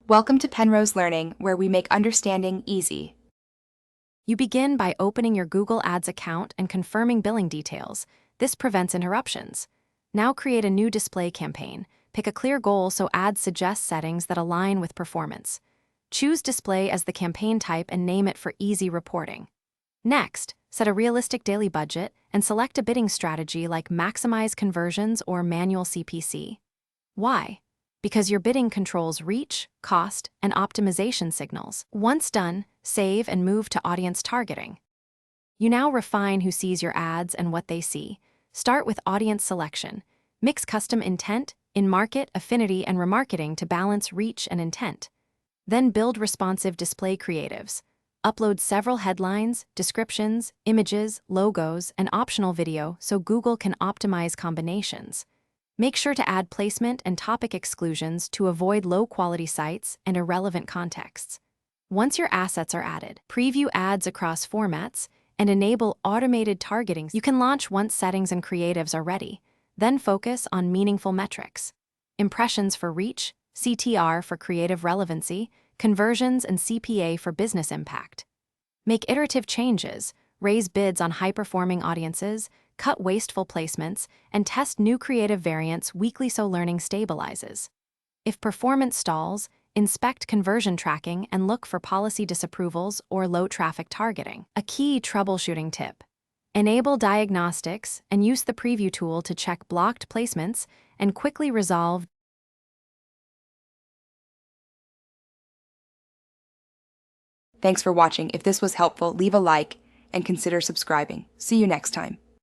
Welcome to Penrose Learning, where we make understanding easy. You begin by opening your Google Ads account and confirming billing details. This prevents interruptions. Now create a new display campaign. Pick a clear goal so ads suggest settings that align with performance. Choose display as the campaign type and name it for easy reporting. Next, set a realistic daily budget and select a bidding strategy like maximize conversions or manual CPC. Why? Because your bidding controls reach, cost, and optimization signals. Once done, save and move to audience targeting. You now refine who sees your ads and what they see. Start with audience selection. Mix custom intent, in-market, affinity, and remarketing to balance reach and intent. Then build responsive display creatives. Upload several headlines, descriptions, images, logos, and optional video so Google can optimize combinations. Make sure to add placement and topic exclusions to avoid low-quality sites and irrelevant contexts. Once your assets are added, preview ads across formats and enable automated targeting. You can launch once settings and creatives are ready, then focus on meaningful metrics. Impressions for reach, CTR for creative relevancy, conversions, and CPA for business impact. Make iterative changes, raise bids on high-performing audiences, cut wasteful placements, and test new creative variants weekly so learning stabilizes. If performance stalls, inspect conversion tracking and look for policy disapprovals or low-traffic targeting. A key troubleshooting tip: enable diagnostics and use the preview tool to check blocked placements and quickly resolve. Thanks for watching. If this was helpful, leave a like and consider subscribing. See you next time.